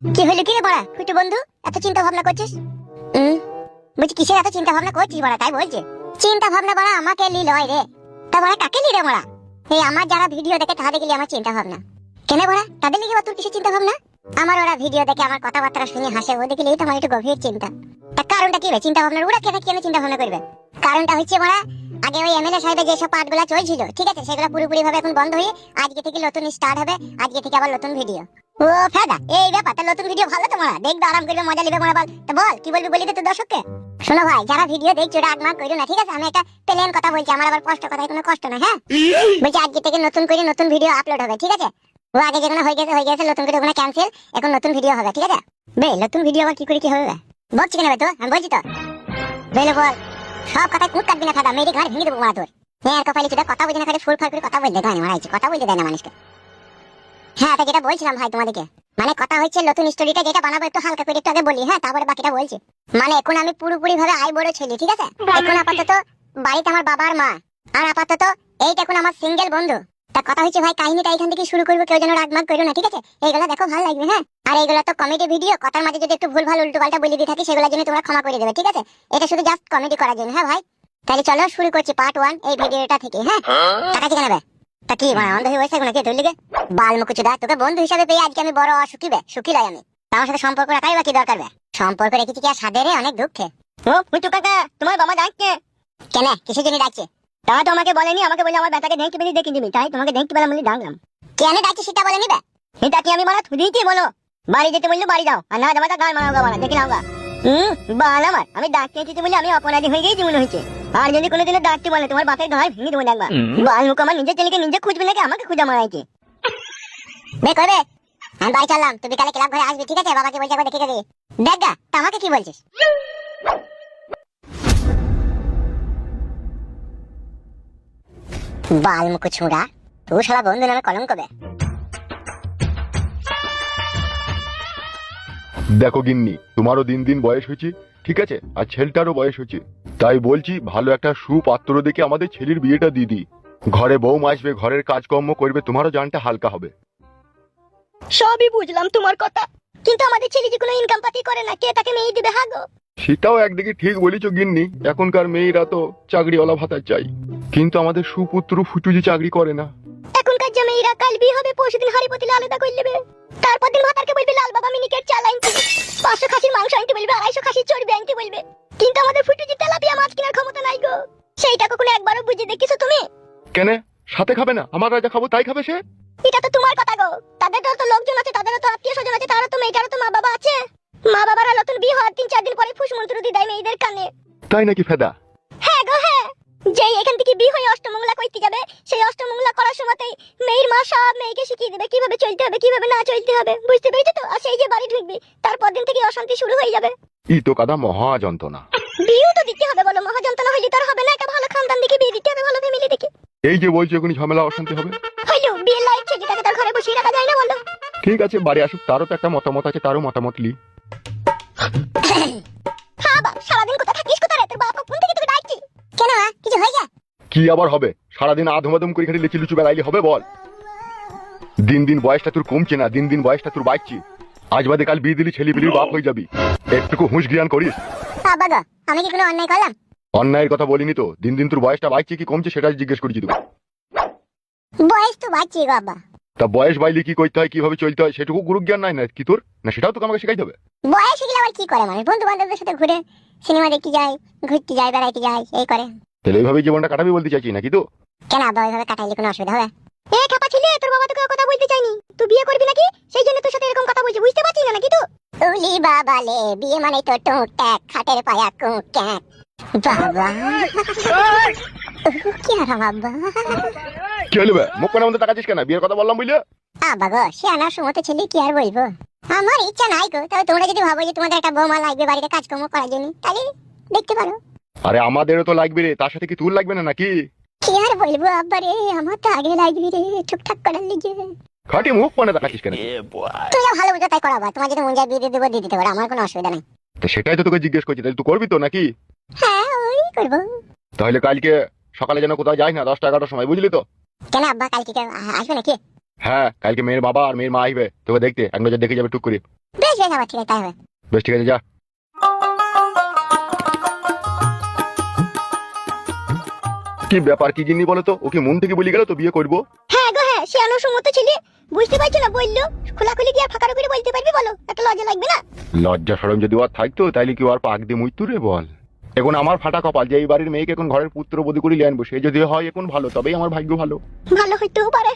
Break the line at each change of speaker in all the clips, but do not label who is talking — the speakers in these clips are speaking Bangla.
কি হলো কি রে বড়া ফুটু বন্ধু, এত চিন্তা ভাবনা করছিস? বলছি কিসের এত চিন্তা ভাবনা করছিস বড়া? তাই বলছে চিন্তা ভাবনা বড়া আমাকে লি লয় রে। তা বড়া কাকে লি রে বড়া? এই আমার যারা ভিডিও দেখে তাদের গেলে আমার চিন্তা ভাবনা কেন বড়া? তাদের লিগে তোর কিসের চিন্তা ভাবনা? আমার ওরা ভিডিও দেখে আমার কথাবার্তা শুনে হাসে, ও দেখলেই তো আমার একটু গভীর চিন্তা। তা কারণটা কি রে চিন্তা ভাবনার? ওরা কেন কেন চিন্তা ভাবনা করবে? কারণটা হচ্ছে বড়া, আগে ওই এমএলএ সাহেবের যেসব পার্টগুলো চলছিল, ঠিক আছে, সেগুলো পুরোপুরি ভাবে এখন বন্ধ হয়ে আজকে থেকে নতুন স্টার্ট হবে। আজকে থেকে আবার নতুন ভিডিও। ও ফাদা, এই ব্যাপারটা নতুন ভিডিও ভালো তো মারা, দেখবে আরাম করবে, মজা নেবে মারা। বল তো বল কি বলবি, বলি দে তো দর্শককে। শোনো ভাই, যারা ভিডিও দেখছো রাগমাগ করো না, ঠিক আছে? আমি একটা প্লেন কথা বলছি, আমার আবার কষ্ট কথায় কোনো কষ্ট না, হ্যাঁ? বলছি আজকে থেকে নতুন করে নতুন ভিডিও আপলোড হবে, ঠিক আছে? ও আগে যেগুলো হয়ে গেছে নতুন করে ওগুলো ক্যান্সেল, এখন নতুন ভিডিও হবে, ঠিক আছে? বে নতুন ভিডিও আবার কি করে কি হবে? বলছি কেন তো, আমি বলছি তো বেলে বল। সব কথায় কুট কাটবি না ফাদা, মেয়েদের ঘাড় ভেঙে দেবো মারা তোর। হ্যাঁ কপালি চুদা, কথা বলছি না, খালি ফুল ফাল করে কথা বলতে দেয় না মারাইছে, কথা বলতে দেয় না মানুষকে। হ্যাঁ তা যেটা বলছিলাম ভাই তোমাদেরকে, মানে কথা হচ্ছে নতুন স্টোরিটা যেটা বানাবো একটু হালকা করে একটু আগে বলি, হ্যাঁ, তারপরে বাকিটা বলছি। মানে এখন আমি পুরোপুরি ভাবে আই বড় ছেলে, ঠিক আছে? এখন আপাতত বাড়িতে আমার বাবা আর মা, আর আপাতত এইটা এখন আমার সিঙ্গেল বন্ধু। তা কথা হচ্ছে ভাই, কাহিনীটা এখান থেকে শুরু করবো, কেউ যেন রাগমাগ করো না, ঠিক আছে? এইগুলা দেখো ভালো লাগবে, হ্যাঁ? আর এইগুলা তো কমেডি ভিডিও, কথার মাঝে যদি একটু ভুল ভাল উল্টো পাল্টা বলে দিয়ে থাকি সেগুলোর জন্য তোমরা ক্ষমা করে দেবে, ঠিক আছে? এটা শুধু জাস্ট কমেডি করার জন্য, হ্যাঁ ভাই? তাহলে চলো শুরু করছি পার্ট 1 এই ভিডিওটা থেকে, হ্যাঁ? টাকা ঠিক নেবে? তা কি মানে অন্ধ হয়ে বসে নাকি তোর লিগে? বাল মুকুচুদা, তোকে বন্ধু হিসাবে পেয়ে আজকে আমি বড় অসুখী বে, সুখী লাই আমি। আমার সাথে সম্পর্ক রাখাই বা কি দরকার বে? সম্পর্ক রেখেছি কি আর সাদে রে, অনেক দুঃখে। ও মুটু কাকা, তোমার বাবা ডাকছে কেন? কিসের জন্য ডাকছে? তা তো আমাকে বলেনি, আমাকে বলে আমার বেটাকে দেখতে পেলে দেখে দিবি, তাই তোমাকে দেখতে পেলাম বলে ডাকলাম। কেন ডাকছে সেটা বলেনি বে? এটা কি আমি মারা থুদিছি বলো? বাড়ি যেতে বললো বাড়ি যাও, আর না যাবা তা গাল মারাও গা মারা, দেখলাম গা। বাল আমার, আমি ডাকতে এসেছি বলে আমি অপরাধী হয়ে গেছি মনে হয়েছে। আর যদি কোনোদিনও ডাকতে বলে তোমার বাপের ঘাড় ভেঙে দেবো একবার। বাল মুখ, আমার নিজের ছেলেকে নিজে খুঁজবে নাকি আমাকে খুঁজা মারাইছে? বে করবে, আমি বাড়ি চললাম, তুই বিকালে ক্লাব ঘরে আসবি, ঠিক আছে? বাবাকে বলছি একবার দেখে যাবি। দেখ গা, তা আমাকে কি বলছিস? বাল মুখ ছুঁড়া, তুই শালা বন্ধু নামে কলঙ্ক বে।
দেখো গিন্নি, তোমারও দিন দিন বয়স হয়েছে, ঠিক আছে, আর ছেলেটারও বয়স হয়েছে, তাই বলছি ভালো একটা সুপাত্র দেখে আমাদের ছেলের বিয়েটা দিয়ে দিই। ঘরে বউ আসবে, ঘরের কাজকর্ম করবে, তোমারও জানটা হালকা হবে।
সবই বুঝলাম তোমার কথা, কিন্তু আমাদের ছেলে যে কোনো ইনকাম পাতি করে না, কে তাকে মেয়ে দিবে? হ্যাঁ গো,
সেটাও একদিকে ঠিক বলেছ গিন্নি, এখনকার মেয়েরা তো চাকরিওয়ালা ভাতা চাই, কিন্তু আমাদের সুপুত্র ফুটু যে চাকরি করে না।
এখনকার যে মেয়েরা কাল বিয়ে হবে, পরশুদিন হাড়ি পতিলে আলাদা করে নেবে, তারপর দিন ভাতারকে বলবে লাল বাবা মিনিকেট চাল আনতে, 500 খাসির মাংস আনতে বলবে, 250 খাসির চর্বি আনতে বলবে, কিন্তু আমাদের ফুটু যে তেলাপিয়া মাছ কেনার ক্ষমতা নাই গো। সেইটা কখনো একবারও বুঝে দেখেছো তুমি?
কেন সাথে খাবে না? আমার রাজা খাবো তাই খাবে সে?
এটা তো তোমার কথা গো, তাদেরও তো লোকজন আছে, তাদেরও তো আত্মীয় স্বজন আছে, তারও তো মেয়েটারও তো মা বাবা আছে। মা বাবারা নতুন বিয়ে হওয়ার 3-4 দিন পরে ফুসমন্ত্র দিয়ে দেয় মেয়েদের কানে।
তাই নাকি ফেদা?
হ্যাঁ গো হ্যাঁ, যেই এখান থেকে বিয়ে হয়ে অষ্টমঙ্গলা করতে যাবে, সেই অষ্টমঙ্গলা করার সময়তেই মেয়ের মা সব মেয়েকে শিখিয়ে দেবে কিভাবে চলতে হবে, কিভাবে না চলতে হবে, বুঝতে পেরেছো তো? আর সেই যে বাড়ি ঢুকবে, তারপর দিন থেকে অশান্তি শুরু হয়ে যাবে।
ই তো কাদা মহা যন্ত্রণা।
বিয়েও তো দিতে হবে বলো, মহাযন্ত্রণা হইলে তার হবে না? একটা ভালো খানদান দেখে বিয়ে দিতে হবে, ভালো ফ্যামিলি দেখে।
এই যে বলছো এখনই ঝামেলা অশান্তি হবে।
হইলো বিয়ের লাইফ ছেলেটাকে তার ঘরে বসিয়ে রাখা যায় না বলো?
ঠিক আছে, বাড়ি আসুক, তারও তো একটা মতামত আছে, তারও মতামত লি।
হ্যাঁ বাপ, সারাদিন কোথা থাকিস, কোথায় রে? তোর বাপ কোন থেকে তোকে ডাকছি কেন? কিছু হয়ে যায়?
কি আবার হবে? সারাদিন আধুমাধুম করে খালি লেচি লুচু বেড়াইলে হবে বল? দিন দিন বয়সটা তোর কমছে না, দিন দিন বয়সটা তোর বাড়ছে। আজ বাদে কাল বিয়ে দিলি ছেলে বিলির বাপ হয়ে যাবি, একটুকু হুঁশ জ্ঞান করিস।
বাবা গো, আমি কি কোনো অন্যায় করলাম?
অন্যায়ের কথা বলিনি তো, দিন দিন তোর বয়সটা বাড়ছে কি কমছে সেটা জিজ্ঞেস করেছি তোকে।
বয়স তো বাড়ছে গো বাবা।
তা বয়স বাইলে কি করতে হয়, কিভাবে চলতে হয় সেটুকু গুরু জ্ঞান নাই না কি তোর? না সেটাও তোকে আমাকে শেখাইতে হবে?
বয়স গেলে আবার কি করে মানুষ? বন্ধু বান্ধবদের সাথে ঘুরে, সিনেমা দেখতে যায়, ঘুরতে যায়, বেড়াইতে যায়, এই করে।
তাহলে এইভাবে জীবনটা কাটাবি বলতে চাইছি নাকি তো?
কেন আব্বা ওইভাবে কাটাইলে কোনো অসুবিধা হবে? এ খাপা ছিলে, তোর বাবা তোকে কথা বলতে চাইনি, তুই বিয়ে করবি নাকি সেই জন্য তোর সাথে এরকম কথা বলছি, বুঝতে পারছিস না নাকি? তো উলি বাবা লে, বিয়ে মানে তো টুকটাক, খাটের পায়া কুকটাক। বাবা কি আরাম আব্বা।
কি হলো বে, মুখ কানের মধ্যে তাকাচ্ছিস কেন? বিয়ের কথা বললাম বুঝলে?
আব্বা গো, সে আনার সময় ছেলে কি আর বলবো, আমার ইচ্ছা নাই গো। তবে তোমরা যদি ভাবো যে তোমাদের একটা বৌমা লাগবে বাড়িতে কাজকর্ম করার জন্য, তাহলে দেখতে পারো।
আরে আমাদেরও তো লাগবে রে, তার সাথে কি তোর লাগবে না নাকি?
কি আর বলবো আব্বা রে, আমার তো আগে লাগবে রে টুকটাক করার লিগে।
খাটি মুখ কানে তাকাচ্ছিস কেন?
তুই যা ভালো বুঝো তাই করাবা, তোমার যদি মন যায় বিয়ে দিয়ে দেবো, দিয়ে দিতে পারো, আমার কোনো অসুবিধা নাই।
তো সেটাই তো তোকে জিজ্ঞেস করছি, তাহলে তুই করবি তো নাকি?
হ্যাঁ ওই করবো।
তাহলে কালকে সকালে যেন কোথাও যাই না, 10টা 11টার সময়, বুঝলি তো?
কেন আব্বা কালকে আসবে নাকি?
হ্যাঁ, কালকে মেয়ের বাবা আর মেয়ের মা আসবে তোকে দেখতে, এক নজর দেখে যাবে টুক করে।
বেশ বেশ, আবার ঠিক আছে, তাই হবে।
বেশ ঠিক আছে, যা। কি ব্যাপার, কি জিনিস বলো তো? ওকে মন থেকে বলে গেল তো বিয়ে করবো?
হ্যাঁ গো হ্যাঁ, সে অনুসম্মত ছেলে, বুঝতে পারছো না, বললো খোলাখুলি কি আর ফাঁকা করে বলতে পারবি বলো? একটা লজ্জা লাগবে না?
লজ্জা সরম যদি ওর থাকতো তাইলে কি ওর পাক দিয়ে মৃত্যু রে বল। এখন আমার ফাটা কপাল যে এই বাড়ির মেয়েকে এখন ঘরের পুত্রবধূ করে লিয়ে আনবো, সে যদি হয় এখন ভালো, তবেই আমার ভাগ্য ভালো।
ভালো হইতেও পারে।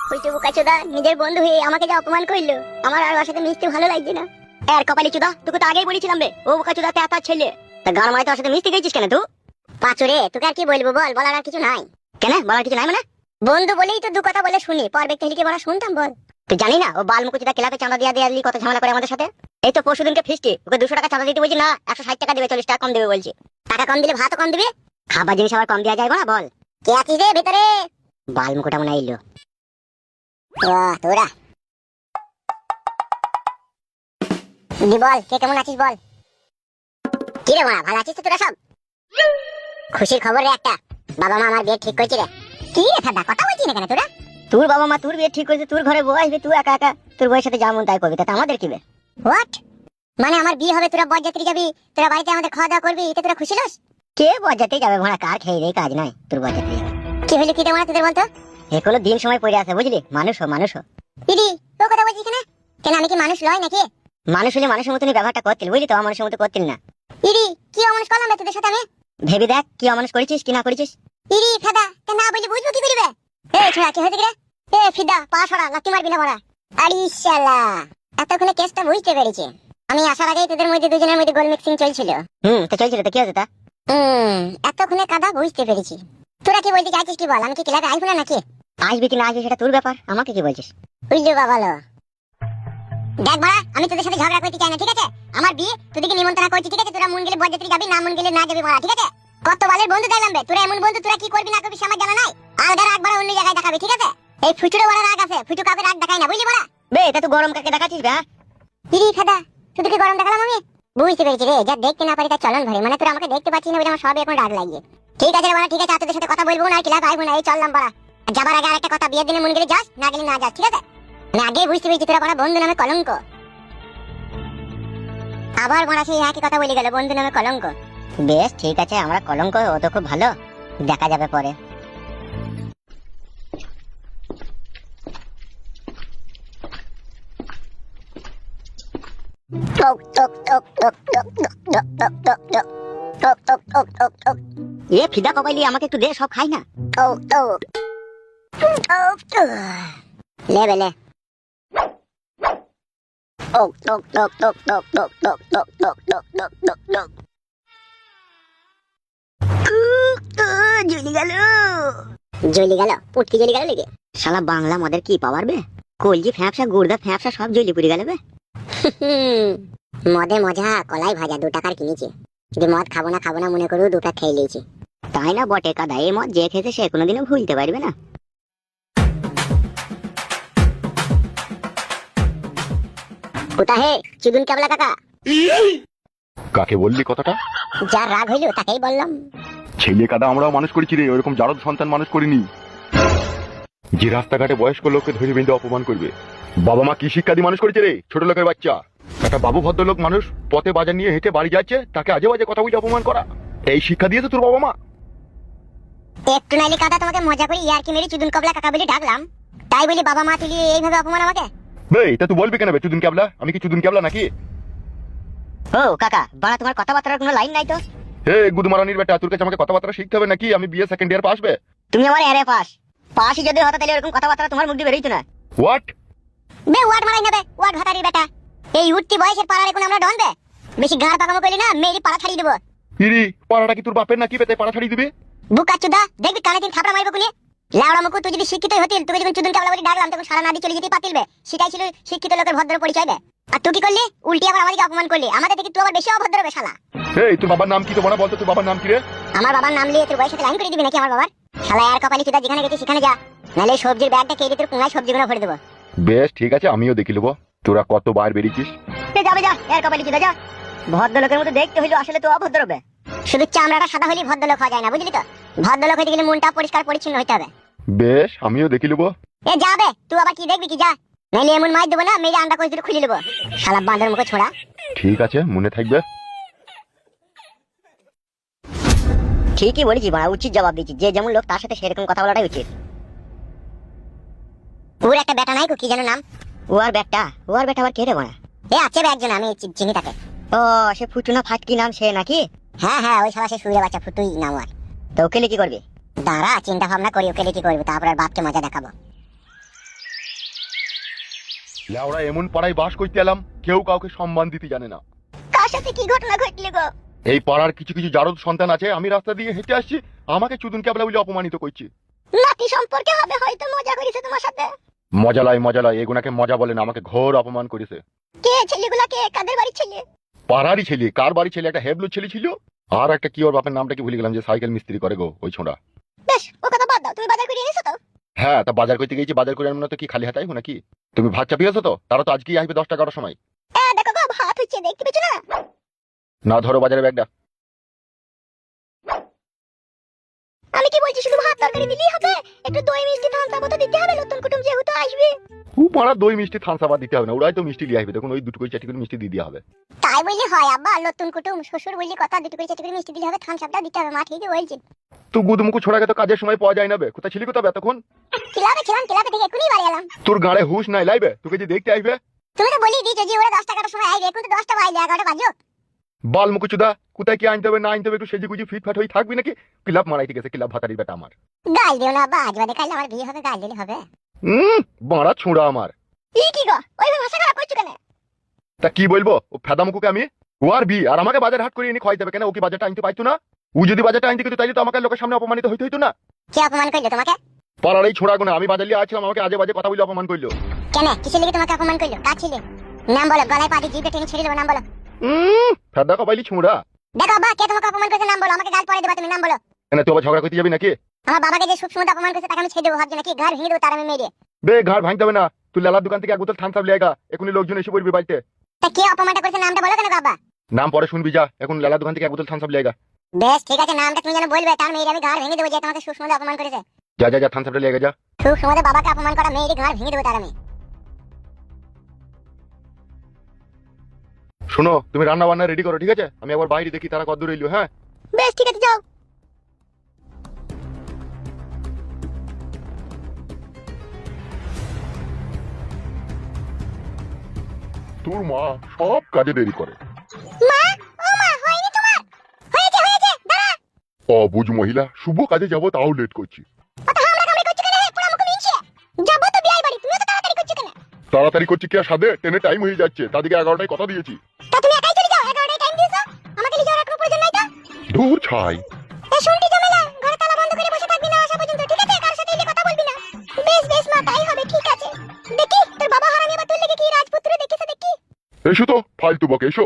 হইতে বোকা চোদা, নিজের বন্ধু হয়ে আমাকে যা অপমান করলো, আমার আর ওর সাথে মিশতে ভালো লাগছে না। এর কপালি চোদা, তোকে তো আগেই বলেছিলাম রে, ও বোকা চোদা তেতার ছেলে, তা গান মারাতে ওর সাথে মিশতে গেছিস কেন তুই? পাঁচুরে, তোকে আর কি বলবো বল, বলার আর কিছু নাই। কেন বলার কিছু নাই মানে? বন্ধু বলেই তো দু কথা বলে শুনি, পর ব্যক্তি হলে কি বলা শুনতাম বল? তুই জানি না ও বালমুকুচিটা ক্লাবে চাঁদা দিয়া দিয়ে কত ঝামেলা করে আমাদের সাথে। এই তো পরশুদিনকে ফিস্টি, ওকে 200 টাকা চাঁদা দিতে বলছি না, 160 টাকা দিবে, 40 টাকা কম দেবে বলছি। টাকা কম দিলে ভাতও কম দিবে, খাবার জিনিস আবার কম দেওয়া যায় না বল? কে আছিস রে ভেতরে? বালমুকুটা মনে আইলো। তোরা দি বল, কে কেমন আছিস বল? কি রে মা, ভালো আছিস তো তোরা সব? খুশির খবর রে একটা, বাবা মা আমার বিয়ে ঠিক করেছে রে। কি রে ঠাডা, কথা বলছিস না কেন তোরা? তোর বাবা মা তোর বিয়ে ঠিক করেছে, তোর ঘরে বউ আসবে, তুই একা একা তোর বউয়ের সাথে যেমন তাই করবি, তা আমাদের কি বে? হোয়াট মানে আমার বিয়ে হবে, তোরা বরযাত্রী যাবি, তোরা বাড়িতে আমাদের খাওয়া দাওয়া করবি, এতে তোরা খুশি লস? কে বরযাত্রী যাবে ভোড়া, কার খেয়ে দেয় কাজ নাই, তোর বরযাত্রী যাবে। কি হইলো, কি দেবো না তোদের বলতো? এগুলো দিন সময় পড়ে আছে বুঝলি, মানুষ হো। দিদি ও কথা বলছিস কেন? কেন আমি কি মানুষ লয় নাকি? মানুষ হলে মানুষের মতনই ব্যবহারটা করতিল বুঝলি, তো অমানুষের মতো করতিল না। ইরি কি অমানুষ করলাম রে তোদের সাথে আমি? ভেবে দেখ কি অমানুষ করেছিস কি না করেছিস। ইরি ফেদা, কেন না বলি বুঝবো কি করিবে? এই ছোড়া কি হয়েছে রে? এ ফিদা পা সরা, লাথি মারবি না বড়া। আরে শালা, এতক্ষণে কেসটা বুঝতে পেরেছি। আমি আসার আগেই তোদের মধ্যে দুজনের মধ্যে গোল মিক্সিং চলছিল। তো চলছিল তো কি হয়েছে তা? এতক্ষণে কাদা বুঝতে পেরেছি। তোরা কি বলতে চাইছিস কি বল, আমি কি ক্লাবে আসবো না নাকি? আসবি কি না আসবি সেটা তোর ব্যাপার, আমাকে কি বলছিস? বুঝলো বাবা লো। দেখ ভাড়া, আমি তোদের সাথে ঝগড়া করতে চাই না, ঠিক আছে? আমার বিয়ে তোদেরকে নিমন্ত্রণ করছি, ঠিক আছে? তোরা মন গেলে বরযাত্রী যাবি, না মন গেলে না যাবি ভাড়া, ঠিক আছে? কত বালের বন্ধু দেখলাম বে, তোরা এমন বন্ধু, তোরা কি করবি না করবি সে আমার জানা নাই। আলগা রাগ বাড়া অন্য জায়গায় দেখাবি, ঠিক আছে? এই ফুচুরে বড় রাগ আছে, ফুচু কাউকে রাগ দেখাই না বুঝলি বড়া। বে এটা তুই গরম কাকে দেখাচ্ছিস বে? ইরি ফাদা, তুই কি গরম দেখালাম আমি? বুঝতে পেরেছি রে, যা দেখতে না পারি তার চলন ধরে, মানে তোরা আমাকে দেখতে পাচ্ছিস না বলে আমার সবই এখন রাগ লাগিয়ে। ঠিক আছে বড়া, ঠিক আছে, আর তোদের সাথে কথা বলবো না, ক্লাব আইবো না, এই চললাম বড়া। যাবার আগে আরেকটা কথা, বিয়ের দিনে মন গেলে যাস, না গেলে না যাস, ঠিক আছে? না আগে বুঝতে পেরেছি তোরা বড়া বন্ধু নামে কলঙ্ক। আবার বড়া সেই একই কথা বলে গেল, বন্ধু নামে কলঙ্ক। বেশ ঠিক আছে, আমরা কলঙ্ক, ও তো খুব ভালো, দেখা যাবে পরে। এ ফিদা কবাইলি আমাকে একটু দে, সব খাই না। লে বেলে জ্বলি গেল, পুটকি জ্বলি গেল লেগে। শালা বাংলা মদের কি পাওয়ার বে, কলজি ফ্যাপসা গুড়দা ফ্যাপসা সব জ্বলি পুড়ে গেল বে। মদে মজা, কলাই ভাজা 2 টাকার কিনেছি, যদি মদ খাবো না মনে করো 2টা খেয়ে লিয়েছি। তাই না বটে কাদা, এই মদ যে খেয়েছে সে কোনোদিনও ভুলতে পারবে না। কোথা হে চুদুন কেবলা কাকা?
কাকে বললি কথাটা?
যার রাগ হইলো তাকেই বললাম।
ছেলে কাদা আমরাও মানুষ করেছি রে, ওরকম জারদ সন্তান মানুষ করিনি যে রাস্তাঘাটে বয়স্ক লোককে ধরে বেঁধে অপমান করবে। বাবা মা কি শিক্ষা দিয়ে মানুষ করেছে রে, ছোট লোকের বাচ্চা? একটা বাবু ভদ্রলোক মানুষ পথে বাজার নিয়ে হেঁটে বাড়ি যাচ্ছে, তাকে আজে বাজে কথা বলে অপমান করা, এই শিক্ষা দিয়েছে তোর বাবা মা?
একটু নাইলে কাদা তোমাকে মজা করে ইয়ার কি মেরে চুদুন কেবলা কাকা বলে ডাকলাম, তাই বলি বাবা মা তুলি এইভাবে অপমান আমাকে?
বে এটা তুই বলবি কেন বে চুদুন কেবলা? আমি কি চুদুন কেবলা নাকি?
ও কাকা বাড়া, তোমার কথাবার্তার কোনো লাইন নাই তো।
হে গুদমারানির বেটা, তোর কাছে আমাকে কথাবার্তা শিখতে হবে নাকি? আমি বিএ সেকেন্ড ইয়ার পাস বে।
তুমি আমার এরে পাশই যদি হতো তাহলে এরকম কথাবার্তা তোমার মুখ দিয়ে বেরোইতো না।
হোয়াট
বে ওয়াট মারাই নেবে, ওয়াট ভাতারির বেটা, এই উঠতি বয়সের পাড়ার এখন আমরা ডন বে, বেশি গাড় পাকামো করলি না মেরি পাড়া ছাড়িয়ে দেবো।
ইরি পাড়াটা কি তোর বাপের নাকি বে, তাই পাড়া ছাড়িয়ে দিবি?
বুকাচুদা দেখবি কানে দিন থাপড়া মারবো কুনি। লাউড়া মুকু, তুই যদি শিক্ষিত হতিল, তোকে যখন চুদুন কেবলা বলে ডাকলাম তখন সারা নাদি চলে যেতে পাতিলবে, সেটাই ছিল শিক্ষিত লোকের ভদ্র পরিচয় বে। আর তুই কি করলি, উল্টি আবার আমাদেরকে অপমান করলি, আমাদের থেকে তুই আবার বেশি অভদ্র বে শালা।
এই তোর বাবার নাম কি? তো বড় বলতো তোর বাবার নাম কি রে?
আমার বাবার নাম নিয়ে তোর বয়সের সাথে লাইন করে দিবি নাকি আমার বাবার? শালা আর কপালি চুদা, যেখানে গেছিস সেখানে যা, নালে সবজির ব্যাগটা কেটে তোর কোনায় সবজিগুলো ভরে দেবো।
বেশ ঠিক আছে, আমিও দেখি নেবো তোরা কতবার বেরিয়েছিস।
যাবে যা, এর কপালি চুদা যা, ভদ্র লোকের মতো দেখতে হইলো, আসলে তো অভদ্র বে। শুধু চামড়াটা সাদা হলেই ভদ্রলোক হওয়া যায় না, বুঝলি তো? ভদ্রলোক হইতে গেলে মনটা পরিষ্কার পরিচ্ছন্ন হইতে হবে।
বেশ, আমিও দেখি নেবো।
এ যাবে তুই আবার কি দেখবি কি, যা। নাইলে এমন মার দেবো না, মেরে আন্ডা করে খুলে নেবো। শালা বাঁদর মুখে ছোড়া।
ঠিক আছে, মনে থাকবে।
ঠিকই বলেছি বাড়া, উচিত জবাব দিচ্ছি। যে যেমন লোক তার সাথে সেরকম কথা বলাটাই উচিত। ওর একটা বেটা নাই, কি যেন নাম? ও আর বেটা আবার কে রে বাড়া? এ আছে একজন, আমি চিনি তাকে। ও সে ফুটুনা ফাটকি নাম সে নাকি? হ্যাঁ হ্যাঁ, ওই শালা সে সুরে বাচ্চা ফুটুই নাম আর। তো ওকে কি করবি? দাঁড়া চিন্তা ভাবনা করি ওকে কি করবি, তারপর আর বাপকে মজা দেখাবো।
লেওরা এমন পাড়ায় বাস করতে এলাম, কেউ কাউকে সম্মান দিতে জানে না।
কার সাথে কি ঘটনা ঘটলি গো?
এই পাড়ার কিছু কিছু জারদ সন্তান আছে, আমি রাস্তা দিয়ে হেঁটে আসছি, আমাকে চুদুন ক্যাবলা বলে অপমানিত করছি।
নাতি সম্পর্কে হবে হয়তো মজা করেছে তোমার সাথে।
মজা লাই, এগুনাকে মজা বলে না, আমাকে ঘোর অপমান করেছে।
কে ছেলেগুলা, কে কাদের বাড়ির ছেলে?
পাড়ারই ছেলে। কার বাড়ি ছেলে? একটা হেবলু ছেলে ছিল, আর একটা কি ওর বাপের নামটা কি ভুলে গেলাম, যে সাইকেল মিস্ত্রি করে গো, ওই ছোঁড়া।
বেশ, ও কথা বাদ দাও, তুমি বাজার করে এনেছো তো?
হ্যাঁ, তা বাজার করতে গেছি, বাজার করে আনবো না তো কি খালি হাতে আইবো নাকি? তুমি ভাত চাপিয়েছো তো? তারা তো আজকেই আসবে 10টা-11টার সময়।
দেখো গো, ভাত হচ্ছে, দেখতে পেছো না?
না, ধরো বাজারে ব্যাগটা।
আমি কি বলছি, শুধু ভাত তরকারি দিলেই হবে? একটু দই মিষ্টি ঠান্ডা মতো দিতে হবে, নতুন কুটুম যেহেতু আসবে।
পাড়া দই মিষ্টি থানসাবা দিতে হবে না, ওরাই তো মিষ্টি লিয়ে আসবে, তখন ওই দুটো করে চারটি করে মিষ্টি দিয়ে দেওয়া হবে।
তাই বললি হয় আব্বা? নতুন কুটুম শ্বশুর বললি কথা, দুটো করে চারটি করে মিষ্টি দিলে হবে, থামসাপটা দিতে হবে। মা ঠিকই বলছে।
তুই গুদমুকু ছোড়াকে তো কাজের সময় পাওয়া যায় না বে, কোথায় ছিলি কোথাও এতক্ষণ?
ক্লাবে ছিলাম, ক্লাবে থেকে এখনই বাড়ি এলাম।
তোর গাড়ে হুশ নাই লাইবে, তোকে যে দেখতে আসবে।
তুমি তো বলি দিয়েছো যে ওরা 10 টাকার সময় আইবে, এখন তো 10টা বাজে, 11টা বাজো।
বাল মুকুচুদা, কোথায় কি আনতে হবে না আনতে হবে একটু সেজে গুজি ফিটফাট হয়ে থাকবি নাকি? ক্লাব মারাইতে গেছে, ক্লাব ভাতারি বেটা আমার।
গাল দিও না আব্বা, আজ বাদে কাল আমার বিয়ে হবে, গাল দিলে হবে।
বাড়া ছোঁড়া আমার।
কি গো, ওইভাবে ভাষা খারাপ করছো কেন?
তা কি বলবো, ও ফেদা মুকুকে আমি। ও আর বি আর আমাকে বাজার হাট করে এনে খাওয়াইতে হবে কেন? ও কি বাজারটা আনতে পাইতো না? ও যদি বাজারটা আনতে কিন্তু তাইলে তো আমাকে লোকের সামনে অপমানিত হইতে হইতো না।
কে অপমান করলো তোমাকে?
পাড়ার এই ছোড়া গুনা, আমি বাজার লিয়ে আছিলাম, আমাকে আজে বাজে কথা বলে অপমান করলো।
কেন, কিসের লেগে তোমাকে অপমান করলো? কার ছেলে? নাম বলো, গলায় পাটি জিভে টেনে ছেড়ে দেবো, নাম বলো।
ফেদা কপাইলি ছোড়া।
দেখো আব্বা, কে তোমাকে অপমান করেছে নাম বলো, আমাকে গাল পরে দেবা তুমি, নাম বলো।
কেন তুই আবার ঝগড়া করতে যাবি নাকি?
আমার বাবাকে যে সবসময় অপমান করেছে তাকে আমি ছেড়ে দেবো ভাবছি নাকি? ঘর ভেঙে দেবো তার আমি মেরে।
বে ঘাড় ভাঙতে হবে না, তুই লালার দোকান থেকে এক বোতল থামস আপ লিয়েগা, এখনই লোকজন এসে পড়বি বাড়িতে।
তা কে অপমানটা করেছে নামটা বলো কেন বাবা?
নাম পরে শুনবি, যা এখন লালার দোকান থেকে এক বোতল থামস আপ লিয়েগা।
বেশ ঠিক আছে, নামটা তুমি যেন বলবে, তার মেয়ের আমি ঘর ভেঙে দেবো যে তোমাকে সুসমদে অপমান করেছে।
যা যা যা থামস আপটা লিয়েগা যা।
সুসমদে বাবাকে অপমান করা মেয়ের ঘর ভেঙে দেবো তার আমি।
শোনো, তুমি রান্না বান্না রেডি করো, ঠিক আছে? আমি একবার বাইরে দেখি তারা কত দূর এলো। হ্যাঁ
বেশ ঠিক আছে, যাও।
তোর মা সব কাজে দেরি করে।
মা, ও মা, হয়নি তোমার? হয়েছে হয়েছে, দাঁড়া।
অবুঝ মহিলা, শুভ কাজে যাবো তাও লেট করছি।
কত হামলা কামড়ি করছো কেন হে, পুরো মুখ মিনছে। যাবো তো বিয়ে বাড়ি, তুমিও তো তাড়াতাড়ি করছো কেন?
তাড়াতাড়ি করছি কি আর সাধে, ট্রেনে টাইম হয়ে যাচ্ছে, তাদেরকে 11টায় কথা দিয়েছি।
তা তুমি একাই চলে যাও, 11টায় টাইম দিয়েছো, আমাকে লিখে রাখার প্রয়োজন নাই তো।
দূর ছাই।
এ শুনটি ঝামেলা, ঘরে তালা বন্ধ করে বসে থাকবি না আসা পর্যন্ত, ঠিক আছে? কার সাথে এলে কথা বলবি না। বেশ বেশ মা, তাই হবে, ঠিক আছে। দেখি তোর বাবা হারামি আবার তোর লেগে কি রাজপুত্র দেখিছে দেখি।
এসো তো, ফালতু বকে এসো।